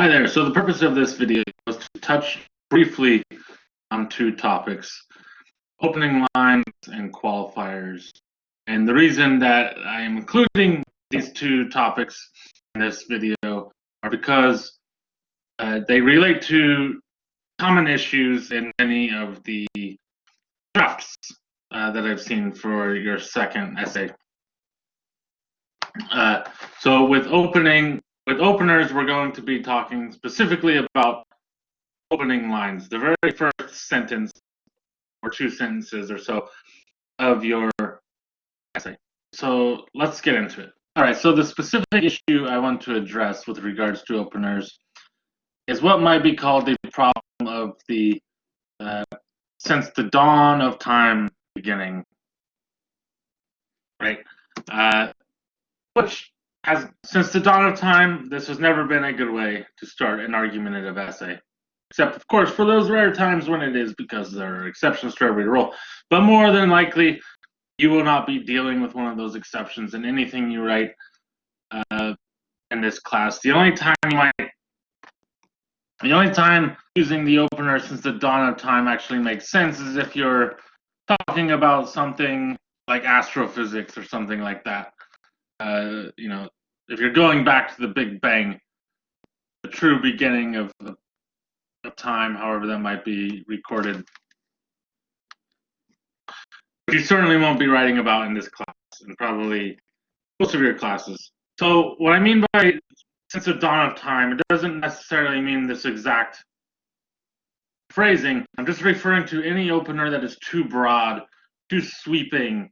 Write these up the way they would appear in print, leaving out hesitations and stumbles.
Hi there. So the purpose of this video was to touch briefly on two topics, opening lines and qualifiers. And the reason that I am including these two topics in this video are because they relate to common issues in many of the drafts that I've seen for your second essay. So with openers, we're going to be talking specifically about opening lines, the very first sentence or two sentences or so of your essay. So let's get into it. All right, so the specific issue I want to address with regards to openers is what might be called the problem of the since the dawn of time beginning, right? Which has, since the dawn of time, this has never been a good way to start an argumentative essay. Except, of course, for those rare times when it is, because there are exceptions to every rule. But more than likely, you will not be dealing with one of those exceptions in anything you write in this class. The only time using the opener since the dawn of time actually makes sense is if you're talking about something like astrophysics or something like that. You know, if you're going back to the Big Bang, the true beginning of time, however that might be recorded, which you certainly won't be writing about in this class, and probably most of your classes. So what I mean by since the dawn of time, it doesn't necessarily mean this exact phrasing. I'm just referring to any opener that is too broad, too sweeping,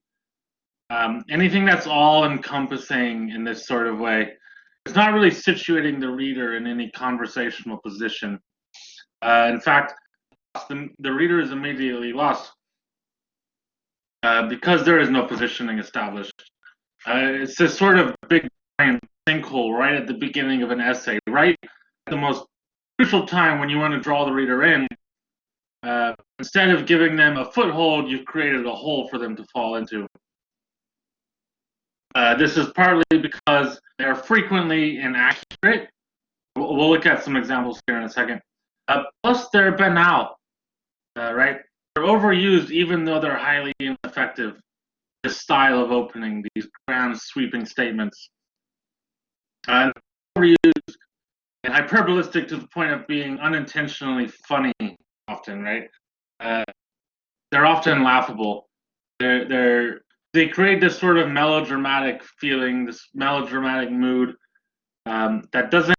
anything that's all-encompassing in this sort of way. It's not really situating the reader in any conversational position. In fact, the reader is immediately lost because there is no positioning established. It's this sort of big giant sinkhole right at the beginning of an essay, right at the most crucial time when you want to draw the reader in. Instead of giving them a foothold, you've created a hole for them to fall into. This is partly because they're frequently inaccurate. We'll look at some examples here in a second. Plus, they're banal, right? They're overused even though they're highly ineffective. This style of opening, these grand sweeping statements. Overused and hyperbolistic to the point of being unintentionally funny often, right? They're often laughable. They create this sort of melodramatic feeling, this melodramatic mood that doesn't.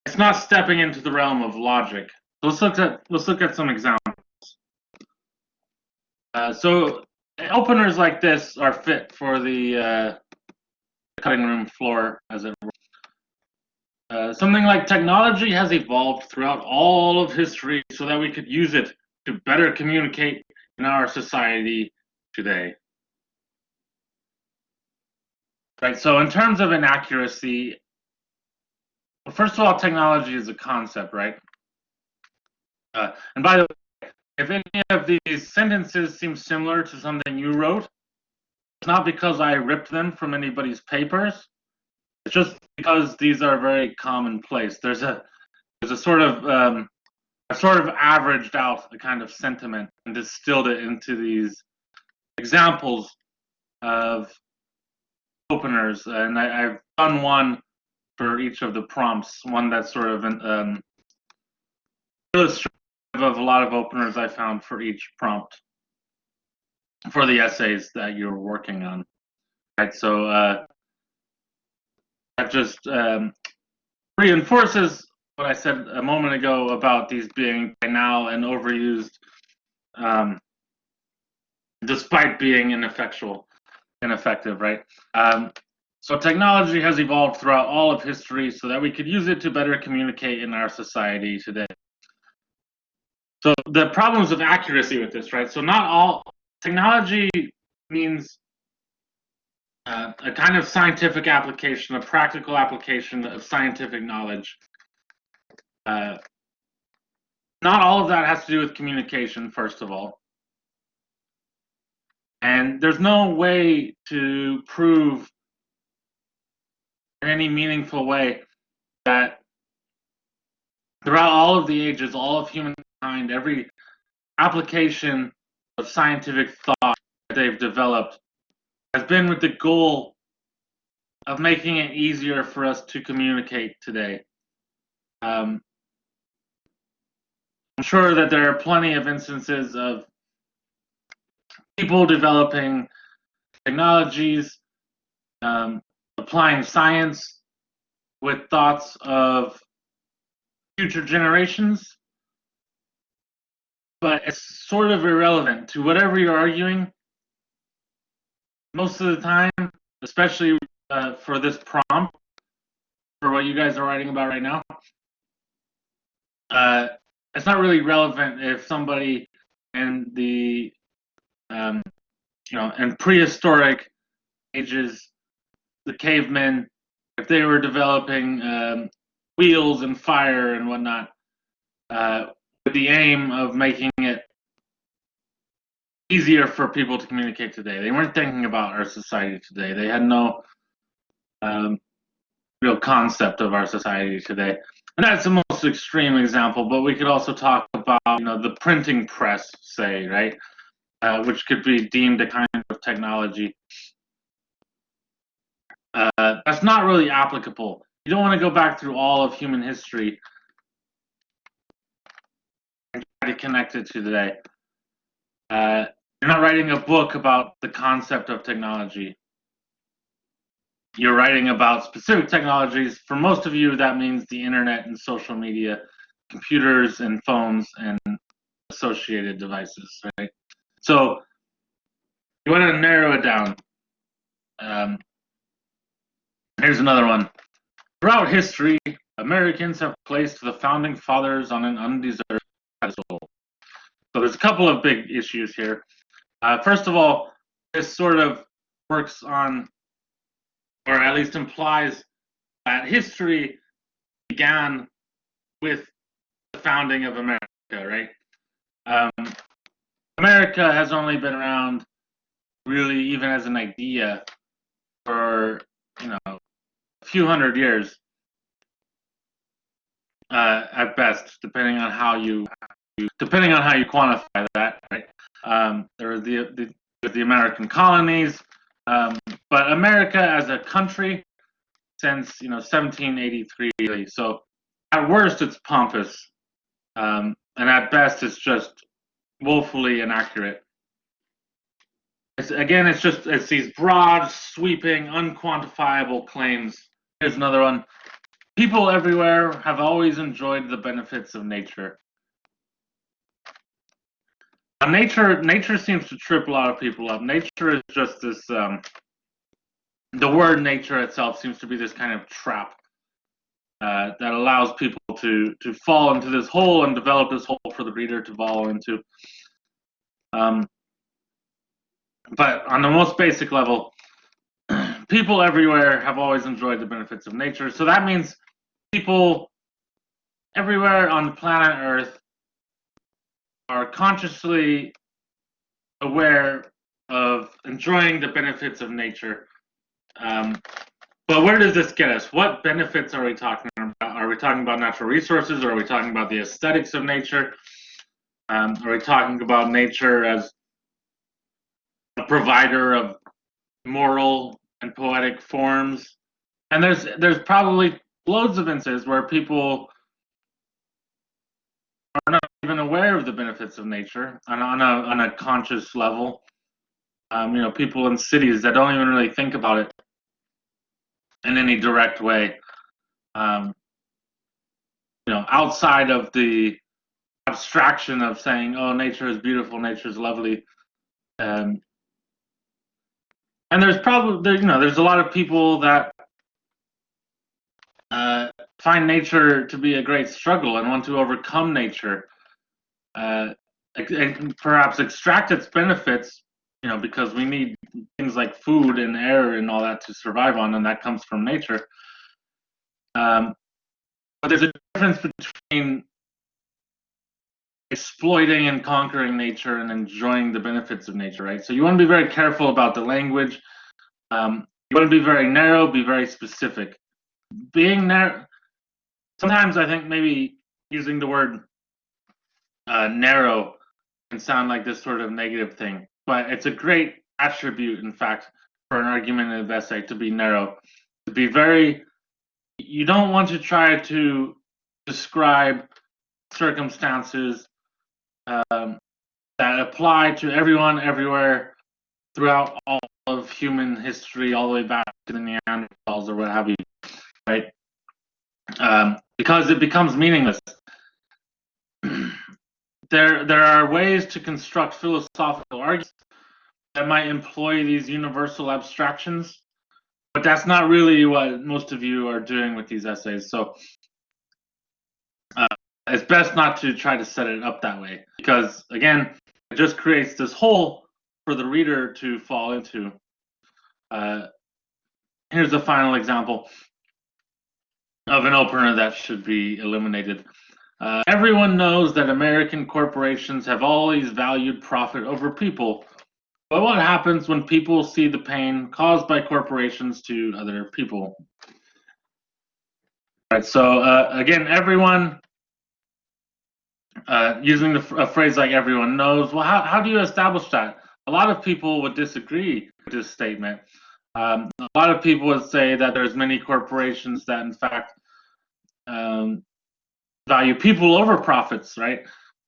It's not stepping into the realm of logic. Let's look at some examples. So openers like this are fit for the cutting room floor, as it were. Something like technology has evolved throughout all of history so that we could use it to better communicate in our society today. Right, so in terms of inaccuracy, first of all, technology is a concept, right? And by the way, if any of these sentences seem similar to something you wrote, it's not because I ripped them from anybody's papers. It's just because these are very commonplace. There's a sort of I've sort of averaged out a kind of sentiment and distilled it into these examples of openers, and I've done one for each of the prompts, one that's sort of an illustrative of a lot of openers I found for each prompt for the essays that you're working on. Right, so that just reinforces what I said a moment ago about these being banal and overused, despite being ineffective, right? So technology has evolved throughout all of history so that we could use it to better communicate in our society today. So the problems of accuracy with this, right? So not all technology means a kind of scientific application, a practical application of scientific knowledge. Not all of that has to do with communication, first of all. And there's no way to prove in any meaningful way that throughout all of the ages, all of humankind, every application of scientific thought that they've developed has been with the goal of making it easier for us to communicate today. I'm sure that there are plenty of instances of people developing technologies, applying science with thoughts of future generations, but it's sort of irrelevant to whatever you're arguing. Most of the time, especially for this prompt, for what you guys are writing about right now, it's not really relevant if somebody in the in prehistoric ages, the cavemen, if they were developing wheels and fire and whatnot, with the aim of making it easier for people to communicate today. They weren't thinking about our society today. They had no real concept of our society today. And that's the most extreme example, but we could also talk about, the printing press, say, right? Which could be deemed a kind of technology. That's not really applicable. You don't want to go back through all of human history and try to connect it to today. You're not writing a book about the concept of technology. You're writing about specific technologies. For most of you, that means the internet and social media, computers and phones and associated devices, right? So you want to narrow it down. Here's another one. Throughout history, Americans have placed the founding fathers on an undeserved pedestal. So there's a couple of big issues here. First of all, this sort of works on, or at least implies, that history began with the founding of America, right? America has only been around, really, even as an idea, for a few hundred years at best, depending on how you quantify that, right? There are the American colonies, but America as a country since 1783. So at worst it's pompous, and at best it's just woefully inaccurate. It's these broad, sweeping, unquantifiable claims. Here's another one. People everywhere have always enjoyed the benefits of nature. Nature seems to trip a lot of people up. Nature is just this, the word nature itself seems to be this kind of trap that allows people to fall into this hole and develop this hole for the reader to follow into. But on the most basic level, people everywhere have always enjoyed the benefits of nature. So that means people everywhere on the planet Earth are consciously aware of enjoying the benefits of nature. But where does this get us? What benefits are we talking about? Are we talking about natural resources, or are we talking about the aesthetics of nature? Are we talking about nature as a provider of moral and poetic forms? And there's probably loads of instances where people are not even aware of the benefits of nature on a conscious level. People in cities that don't even really think about it in any direct way. Outside of the abstraction of saying, "Oh, nature is beautiful, nature is lovely," and there's probably there's a lot of people that find nature to be a great struggle and want to overcome nature, and perhaps extract its benefits, because we need things like food and air and all that to survive on, and that comes from nature. But there's a difference between exploiting and conquering nature and enjoying the benefits of nature, right? So you want to be very careful about the language. You want to be very narrow, be very specific. Being narrow, sometimes I think maybe using the word narrow can sound like this sort of negative thing, but it's a great attribute, in fact, for an argumentative essay to be narrow. To be very, you don't want to try to describe circumstances that apply to everyone, everywhere, throughout all of human history, all the way back to the Neanderthals or what have you, right? Because it becomes meaningless. There are ways to construct philosophical arguments that might employ these universal abstractions, but that's not really what most of you are doing with these essays. So it's best not to try to set it up that way, because again, it just creates this hole for the reader to fall into. Here's a final example of an opener that should be eliminated. Everyone knows that American corporations have always valued profit over people. But what happens when people see the pain caused by corporations to other people? Right. So again, everyone, using a phrase like everyone knows, well, how do you establish that? A lot of people would disagree with this statement. A lot of people would say that there's many corporations that, in fact, value people over profits, right?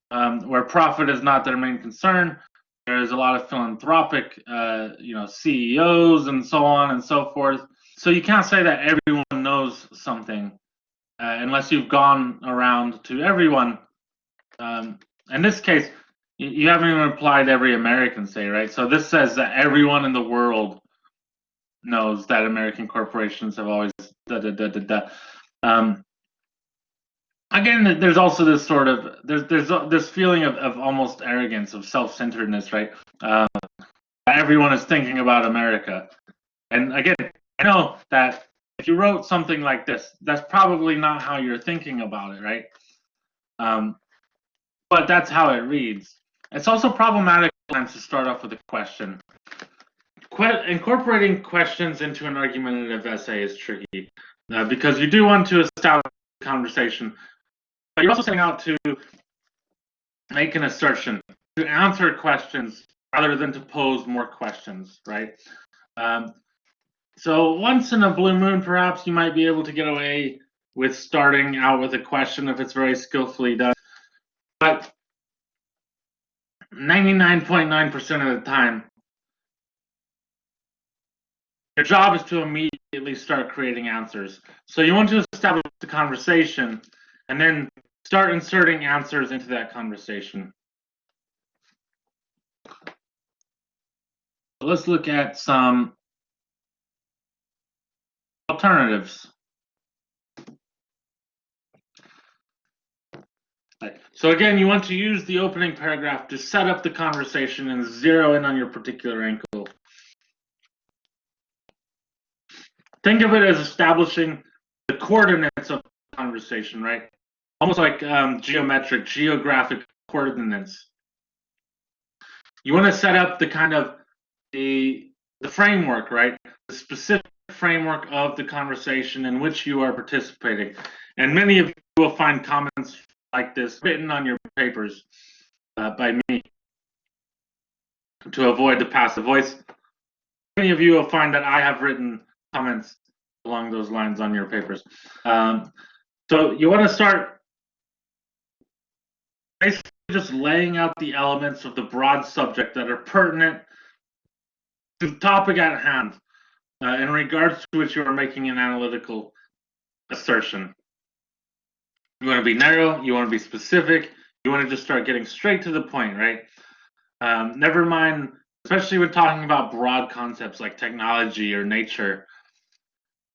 Where profit is not their main concern. There's a lot of philanthropic, CEOs and so on and so forth. So you can't say that everyone knows something unless you've gone around to everyone. In this case, you haven't even applied every American, say, right? So this says that everyone in the world knows that American corporations have always again, there's also this sort of there's this feeling of almost arrogance, of self-centeredness, right? Everyone is thinking about America, and again, I know that if you wrote something like this, that's probably not how you're thinking about it, right? But that's how it reads. It's also problematic to start off with a question. Incorporating questions into an argumentative essay is tricky because you do want to establish a conversation, but you're also setting out to make an assertion, to answer questions rather than to pose more questions, right? So once in a blue moon, perhaps you might be able to get away with starting out with a question if it's very skillfully done. But 99.9% of the time, your job is to immediately start creating answers. So you want to establish the conversation and then start inserting answers into that conversation. So let's look at some alternatives. So again, you want to use the opening paragraph to set up the conversation and zero in on your particular angle. Think of it as establishing the coordinates of the conversation, right? Almost like geographic coordinates. You want to set up the kind of the framework, right? The specific framework of the conversation in which you are participating. And many of you will find comments like this written on your papers by me to avoid the passive voice. Many of you will find that I have written comments along those lines on your papers. So you want to start basically just laying out the elements of the broad subject that are pertinent to the topic at hand in regards to which you are making an analytical assertion. You want to be narrow, you want to be specific, you want to just start getting straight to the point, right? Never mind, especially when talking about broad concepts like technology or nature,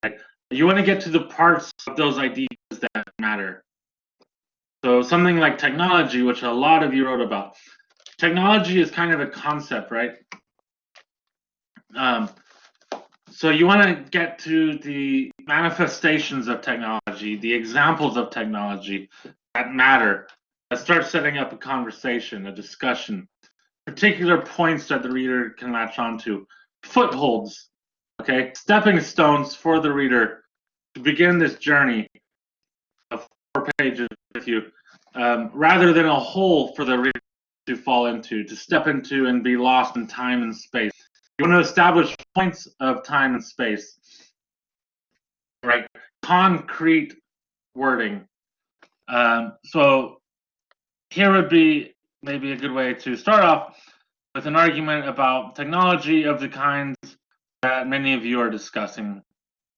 right? You want to get to the parts of those ideas that matter. So something like technology, which a lot of you wrote about. Technology is kind of a concept, right? So you want to get to the manifestations of technology, the examples of technology that matter, that start setting up a conversation, a discussion, particular points that the reader can latch onto, footholds, okay, stepping stones for the reader to begin this journey of pages with you, rather than a hole for the reader to fall into, to step into and be lost in time and space. You want to establish points of time and space, right? Concrete wording. So here would be maybe a good way to start off with an argument about technology of the kinds that many of you are discussing.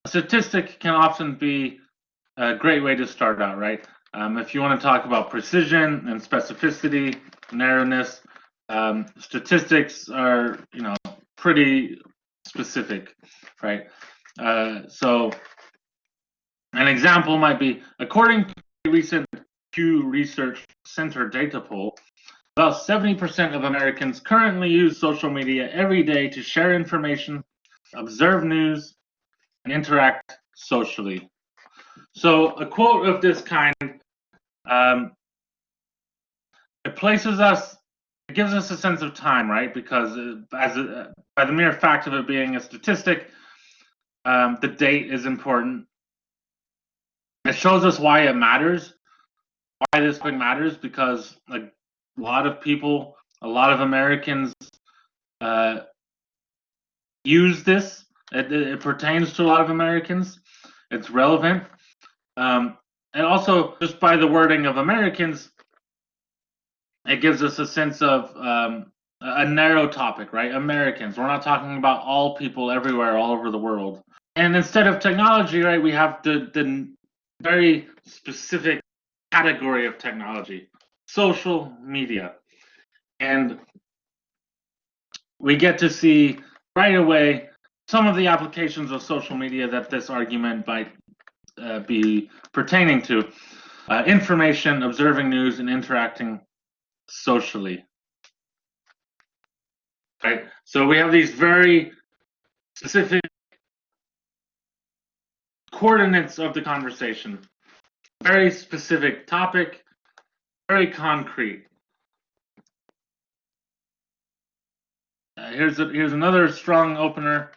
A statistic can often be a great way to start out, right? If you want to talk about precision and specificity, narrowness, statistics are, pretty specific, right? So an example might be, according to a recent Pew Research Center data poll, about 70% of Americans currently use social media every day to share information, observe news, and interact socially. So a quote of this kind, it gives us a sense of time, right? Because by the mere fact of it being a statistic, the date is important. It shows us why it matters, why this thing matters, because a lot of people, a lot of Americans use this. It pertains to a lot of Americans. It's relevant. And also, just by the wording of Americans, it gives us a sense of a narrow topic, right? Americans. We're not talking about all people everywhere, all over the world. And instead of technology, right, we have the very specific category of technology, social media. And we get to see right away some of the applications of social media that this argument might be pertaining to. Information, observing news, and interacting socially. Right? So we have these very specific coordinates of the conversation. Very specific topic, very concrete. Here's another strong opener.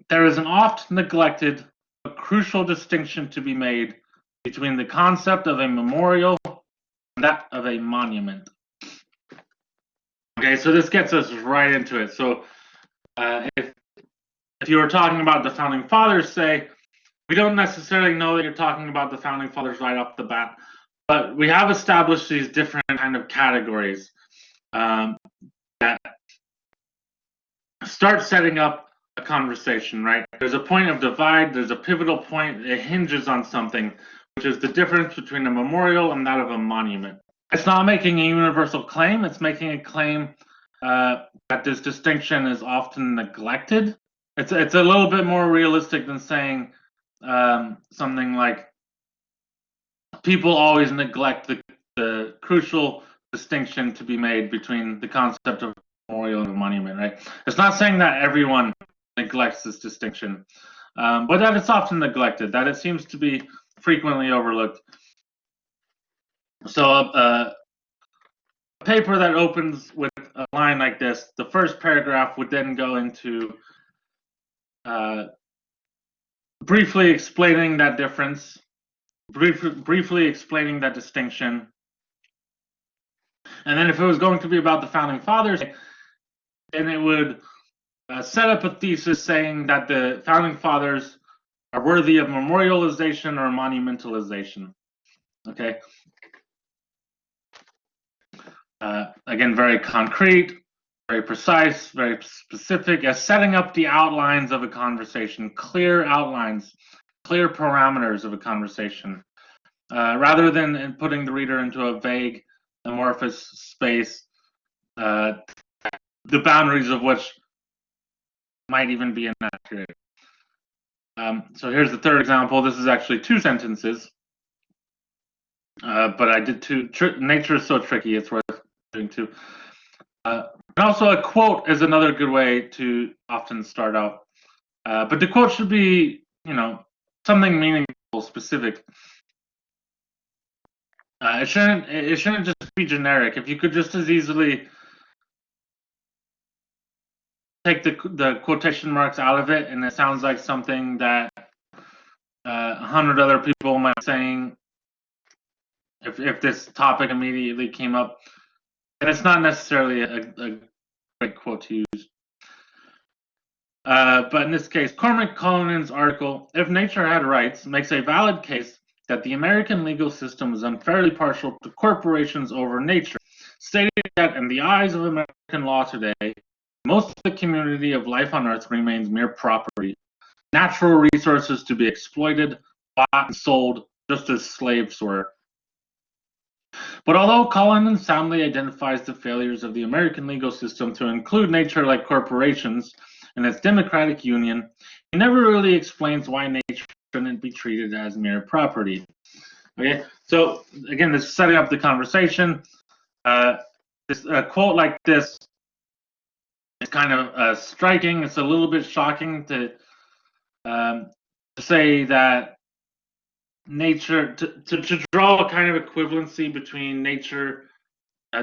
There is an oft neglected but crucial distinction to be made between the concept of a memorial and that of a monument. Okay, so this gets us right into it. So if you were talking about the Founding Fathers, say, we don't necessarily know that you're talking about the Founding Fathers right off the bat, but we have established these different kind of categories that start setting up a conversation, right? There's a point of divide, there's a pivotal point, it hinges on something, which is the difference between a memorial and that of a monument. It's not making a universal claim, it's making a claim that this distinction is often neglected. It's a little bit more realistic than saying something like people always neglect the crucial distinction to be made between the concept of memorial and a monument, right? It's not saying that everyone neglects this distinction, but that it's often neglected, that it seems to be frequently overlooked. So a paper that opens with a line like this, the first paragraph would then go into briefly explaining that difference, briefly explaining that distinction. And then if it was going to be about the Founding Fathers, then it would set up a thesis saying that the Founding Fathers are worthy of memorialization or monumentalization. Okay. Again, very concrete, very precise, very specific, as setting up the outlines of a conversation, clear outlines, clear parameters of a conversation, rather than putting the reader into a vague, amorphous space, the boundaries of which might even be inaccurate. So here's the third example. This is actually 2 sentences, but I did 2. Nature is so tricky, it's worth doing 2. And also a quote is another good way to often start out. But the quote should be, something meaningful, specific. It shouldn't just be generic. If you could just as easily take the quotation marks out of it, and it sounds like something that 100 other people might be saying if this topic immediately came up. And it's not necessarily a great quote to use. But in this case, Cormac Cullinan's article, If Nature Had Rights, makes a valid case that the American legal system is unfairly partial to corporations over nature, stating that in the eyes of American law today, most of the community of life on Earth remains mere property, natural resources to be exploited, bought, and sold, just as slaves were. But although Cullinan soundly identifies the failures of the American legal system to include nature like corporations in its democratic union, he never really explains why nature shouldn't be treated as mere property. Okay, so again, this is setting up the conversation. A quote like this is kind of striking. It's a little bit shocking to say that nature, to draw a kind of equivalency between nature,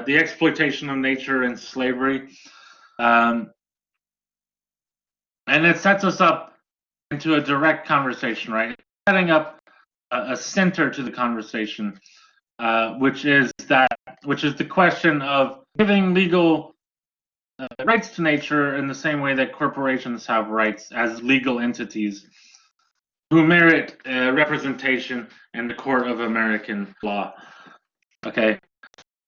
the exploitation of nature, and slavery. And it sets us up into a direct conversation, right? Setting up a center to the conversation, which is the question of giving legal rights to nature in the same way that corporations have rights as legal entities who merit representation in the court of American law. Okay,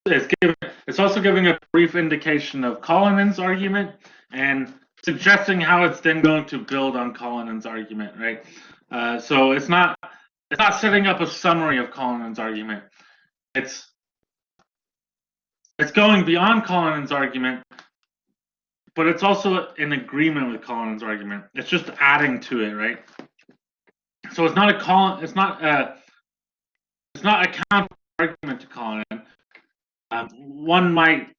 it's also giving a brief indication of Cullinan's argument and suggesting how it's then going to build on Cullinan's argument, right? So it's not setting up a summary of Cullinan's argument. It's going beyond Cullinan's argument, but it's also in agreement with Cullinan's argument. It's just adding to it, right? So it's not a counter argument to Cullinan. One might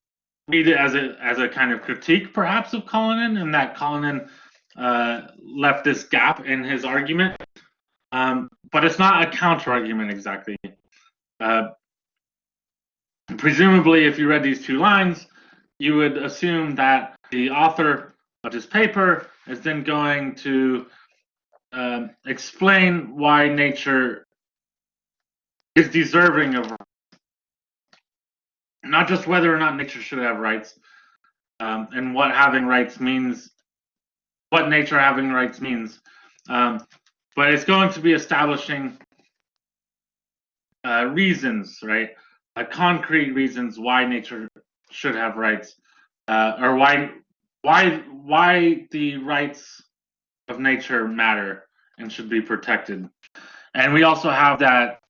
read it as a kind of critique, perhaps, of Cullinan, and that Cullinan left this gap in his argument. But it's not a counter argument exactly. Presumably, if you read these two lines, you would assume that the author of this paper is then going to explain why nature is deserving of rights. Not just whether or not nature should have rights, and what having rights means, what nature having rights means, but it's going to be establishing reasons, right? Concrete reasons why nature should have rights, or why the rights of nature matter and should be protected. And we also have that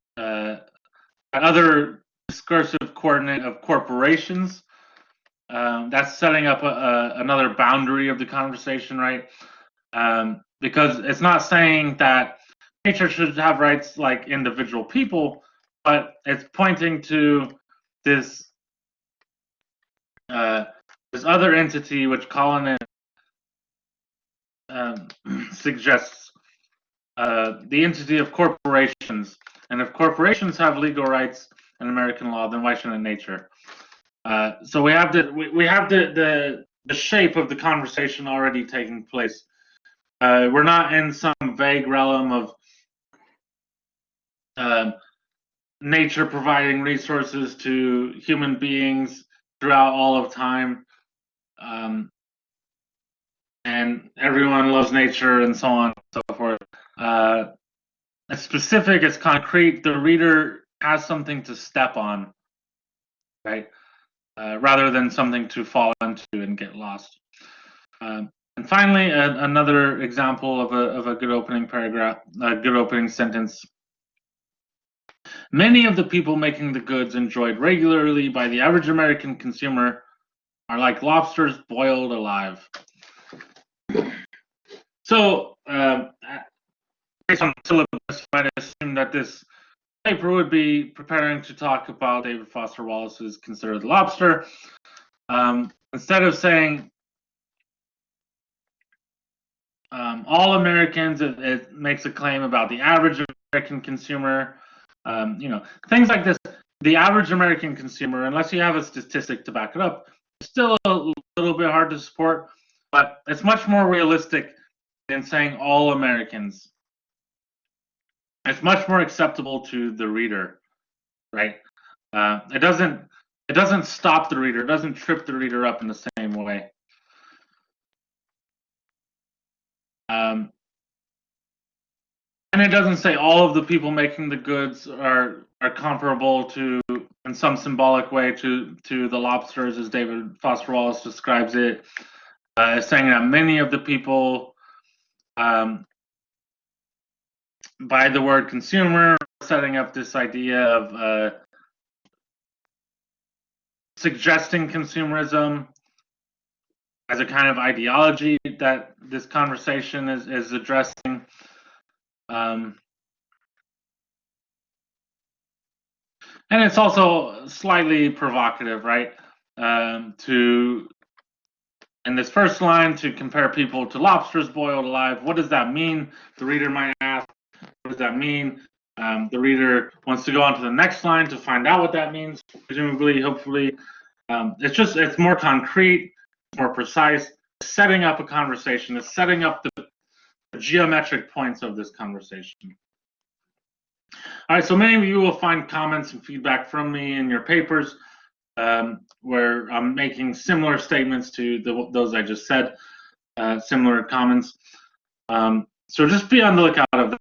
other discursive coordinate of corporations. That's setting up another boundary of the conversation, right? Because it's not saying that nature should have rights like individual people, but it's pointing to this other entity which Cullinan suggests, the entity of corporations. And if corporations have legal rights in American law, then why shouldn't nature? So we have the shape of the conversation already taking place. We're not in some vague realm of nature providing resources to human beings throughout all of time, and everyone loves nature and so on and so forth. It's specific, it's concrete. The reader has something to step on, right? Rather than something to fall into and get lost. And finally, another example of a good opening paragraph, a good opening sentence. Many of the people making the goods enjoyed regularly by the average American consumer are like lobsters boiled alive. So, based on the syllabus, you might assume that this paper would be preparing to talk about David Foster Wallace's Consider the Lobster. Instead of saying all Americans, it makes a claim about the average American consumer. Things like this. The average American consumer, unless you have a statistic to back it up, is still a little bit hard to support, but it's much more realistic than saying all Americans. it's much more acceptable to the reader, right? It doesn't stop the reader. It doesn't trip the reader up in the same way. And it doesn't say all of the people making the goods are comparable to, in some symbolic way, to the lobsters, as David Foster Wallace describes it. It's saying that many of the people, by the word consumer, setting up this idea of suggesting consumerism as a kind of ideology that this conversation is addressing. And it's also slightly provocative, right? To, in this first line, to compare people to lobsters boiled alive. What does that mean? The reader might ask, what does that mean? The reader wants to go on to the next line to find out what that means, presumably, hopefully. It's more concrete, more precise, setting up a conversation, it's setting up the geometric points of this conversation. All right, so many of you will find comments and feedback from me in your papers where I'm making similar statements to those I just said, similar comments. So just be on the lookout of that.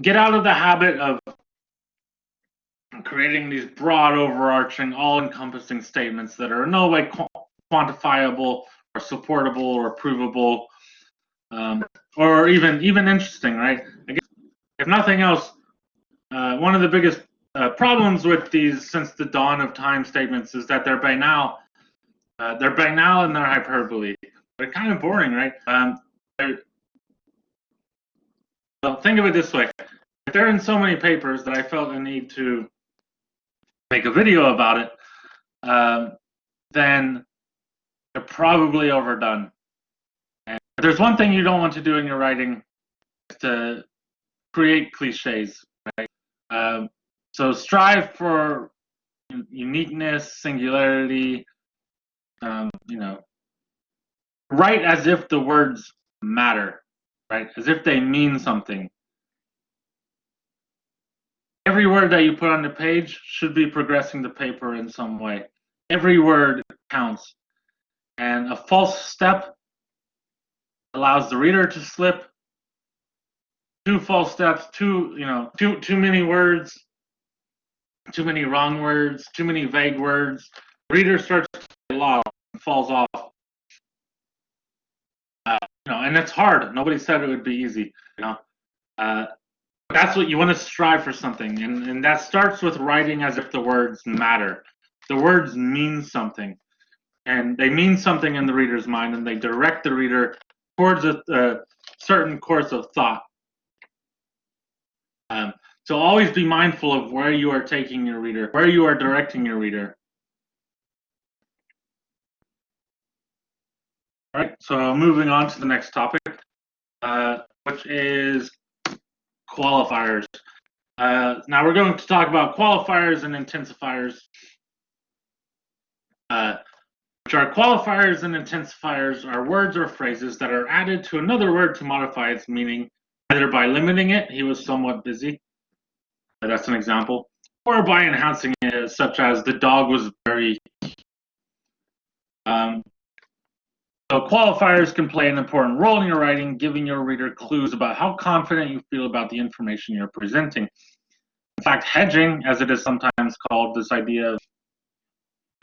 Get out of the habit of creating these broad, overarching, all-encompassing statements that are in no way quantifiable or supportable or provable or even interesting, right? Again, if nothing else, one of the biggest problems with these since the dawn of time statements is that they're banal. They're banal and they're hyperbole. They're kind of boring, right? Well, think of it this way. If they're in so many papers that I felt a need to make a video about it, then they're probably overdone. And if there's one thing you don't want to do in your writing, is to create cliches, right? So strive for uniqueness, singularity. Write as if the words matter, right? As if they mean something. Every word that you put on the page should be progressing the paper in some way. Every word counts. And a false step allows the reader to slip. Two false steps, too many words, too many wrong words, too many vague words. The reader starts to get lost and falls off. And it's hard. Nobody said it would be easy. That's what you want to strive for something, and that starts with writing as if the words matter. The words mean something, and they mean something in the reader's mind, and they direct the reader towards a certain course of thought. So always be mindful of where you are taking your reader, where you are directing your reader. All right, so moving on to the next topic, which is qualifiers. Now we're going to talk about qualifiers and intensifiers. Which are qualifiers and intensifiers are words or phrases that are added to another word to modify its meaning, either by limiting it, he was somewhat busy, that's an example, or by enhancing it, such as the dog was very. So qualifiers can play an important role in your writing, giving your reader clues about how confident you feel about the information you're presenting. In fact, hedging, as it is sometimes called, this idea of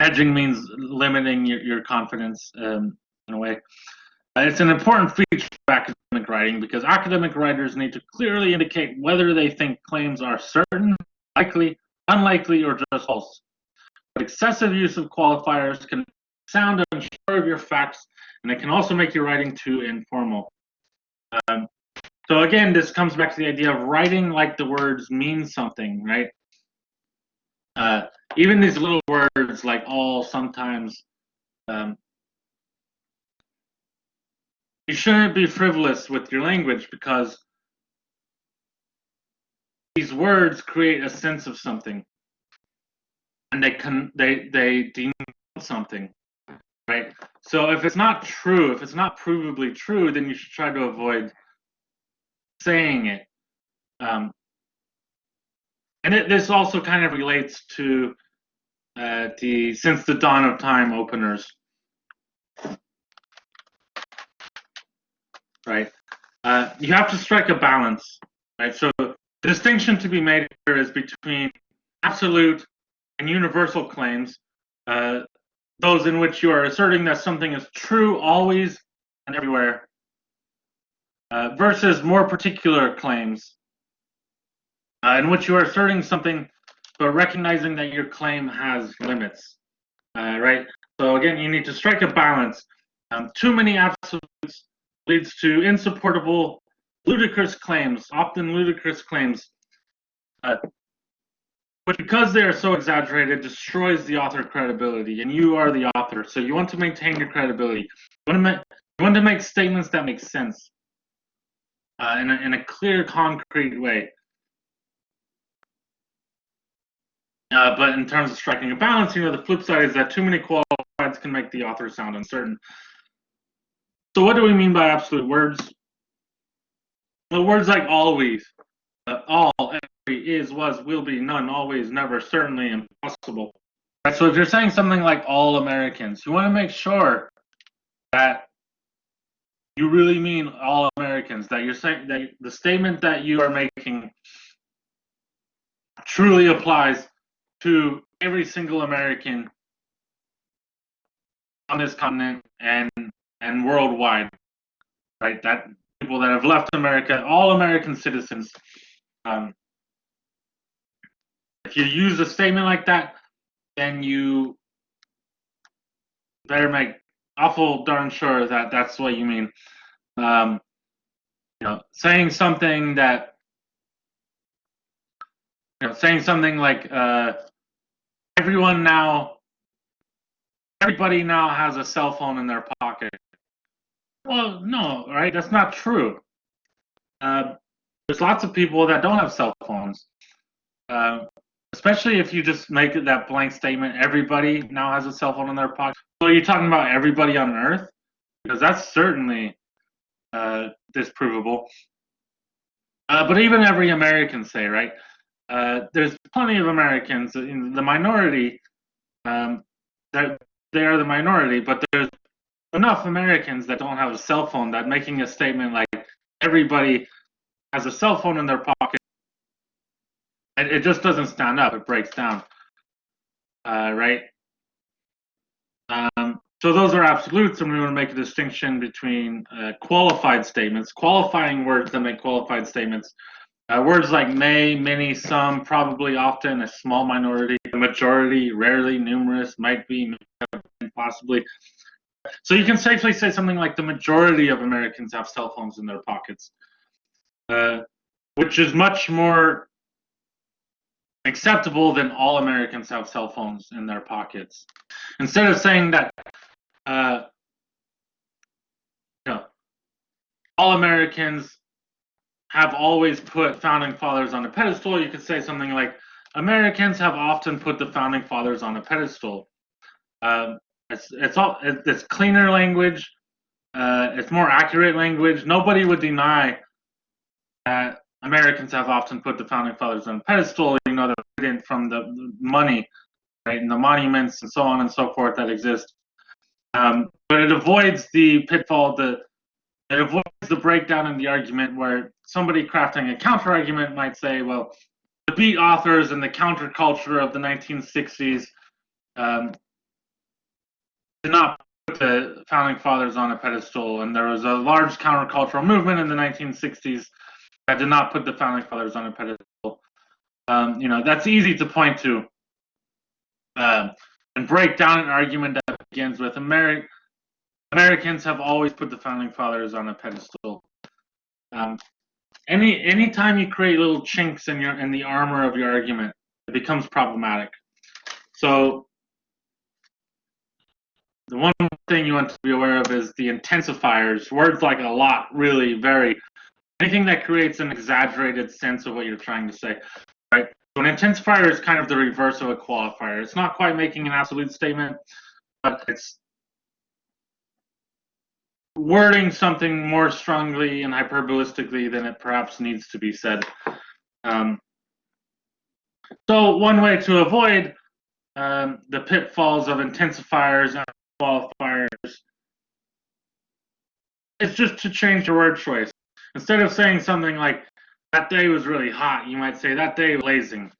hedging means limiting your confidence in a way. It's an important feature of academic writing because academic writers need to clearly indicate whether they think claims are certain, likely, unlikely, or just false. But excessive use of qualifiers can sound unsure of your facts, and it can also make your writing too informal. So again, this comes back to the idea of writing like the words mean something, right? Even these little words like all, sometimes, you shouldn't be frivolous with your language because these words create a sense of something, and they denote something, right? So if it's not true, if it's not provably true, then you should try to avoid saying it. This also kind of relates to the since the dawn of time openers, right? You have to strike a balance, right? So the distinction to be made here is between absolute and universal claims, those in which you are asserting that something is true always and everywhere, versus more particular claims, in which you are asserting something but recognizing that your claim has limits, right? So again, you need to strike a balance. Too many absolutes leads to insupportable, ludicrous claims, often ludicrous claims, which, because they are so exaggerated, destroys the author credibility, and you are the author, so you want to maintain your credibility. You want to make statements that make sense in a clear, concrete way. But in terms of striking a balance, the flip side is that too many qualifieds can make the author sound uncertain. So what do we mean by absolute words? Well, words like always, all, every, is, was, will be, none, always, never, certainly, impossible. Right? So if you're saying something like all Americans, you want to make sure that you really mean all Americans, that you're saying that the statement that you are making truly applies to every single American on this continent and worldwide, right? That people that have left America, all American citizens. If you use a statement like that, then you better make awful darn sure that that's what you mean. Saying something that, saying something like everybody now has a cell phone in their pocket. Well, no, right? That's not true. There's lots of people that don't have cell phones. Especially if you just make that blank statement, everybody now has a cell phone in their pocket. So are you talking about everybody on Earth? Because that's certainly disprovable. But even every American, say, right? There's plenty of Americans in the minority. That they are the minority, but there's enough Americans that don't have a cell phone that making a statement like everybody has a cell phone in their pocket, it just doesn't stand up. It breaks down, right? So those are absolutes, and we want to make a distinction between qualified statements, qualifying words that make qualified statements. Words like may, many, some, probably, often, a small minority, a majority, rarely, numerous, might be, possibly. So you can safely say something like the majority of Americans have cell phones in their pockets, which is much more acceptable than all Americans have cell phones in their pockets. Instead of saying that all Americans have always put founding fathers on a pedestal, you could say something like Americans have often put the founding fathers on a pedestal. It's cleaner language. It's more accurate language. Nobody would deny that Americans have often put the founding fathers on a pedestal. That from the money, right, and the monuments and so on and so forth that exist. But it avoids the pitfall. It avoids the breakdown in the argument where somebody crafting a counter argument might say, well, the beat authors and the counterculture of the 1960s did not put the founding fathers on a pedestal, and there was a large countercultural movement in the 1960s that did not put the founding fathers on a pedestal. That's easy to point to and break down an argument that begins with Americans have always put the founding fathers on a pedestal. Anytime you create little chinks in the armor of your argument, it becomes problematic. So the one thing you want to be aware of is the intensifiers. Words like a lot, really, very. Anything that creates an exaggerated sense of what you're trying to say, right? So an intensifier is kind of the reverse of a qualifier. It's not quite making an absolute statement, but it's wording something more strongly and hyperbolistically than it perhaps needs to be said. So one way to avoid the pitfalls of intensifiers and qualifiers is just to change your word choice. Instead of saying something like, that day was really hot, you might say, that day was blazing.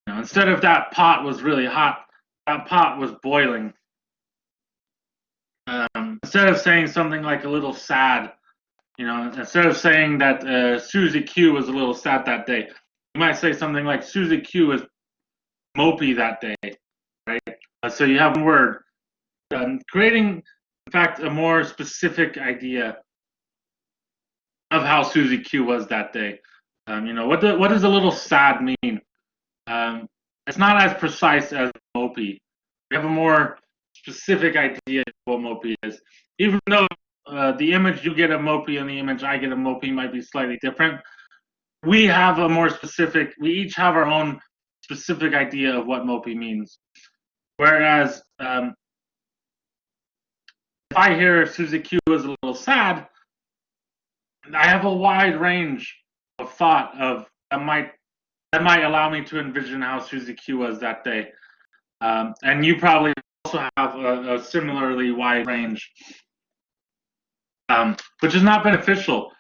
Instead of that pot was really hot, that pot was boiling. Instead of saying something like a little sad, instead of saying that Susie Q was a little sad that day, you might say something like Susie Q was mopey that day, right? So you have one word. Creating, in fact, a more specific idea of how Susie Q was that day. What does a little sad mean? It's not as precise as mopey. We have a more specific idea of what mopey is. Even though the image you get of mopey and the image I get of mopey might be slightly different, we have a more specific, we each have our own specific idea of what mopey means. Whereas if I hear Susie Q is a little sad, I have a wide range of thought of that might allow me to envision how Susie Q was that day. And you probably also have a similarly wide range, which is not beneficial.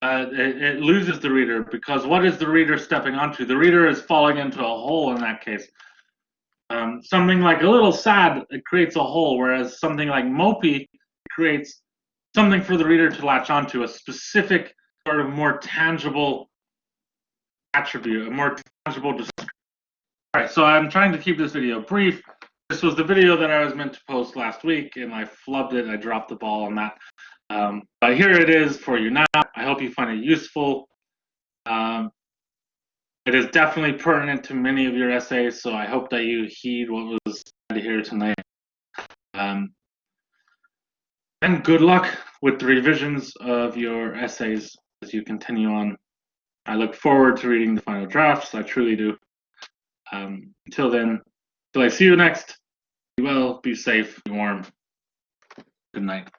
It loses the reader, because what is the reader stepping onto? The reader is falling into a hole in that case. Something like a little sad, it creates a hole, whereas something like mopey creates something for the reader to latch onto, a specific sort of more tangible attribute, a more tangible description. All right, so I'm trying to keep this video brief. This was the video that I was meant to post last week, and I flubbed it. I dropped the ball on that. But here it is for you now. I hope you find it useful. It is definitely pertinent to many of your essays, so I hope that you heed what was said here tonight. And good luck with the revisions of your essays as you continue on. I look forward to reading the final drafts. I truly do. Until then, till I see you next, be well, be safe, be warm. Good night.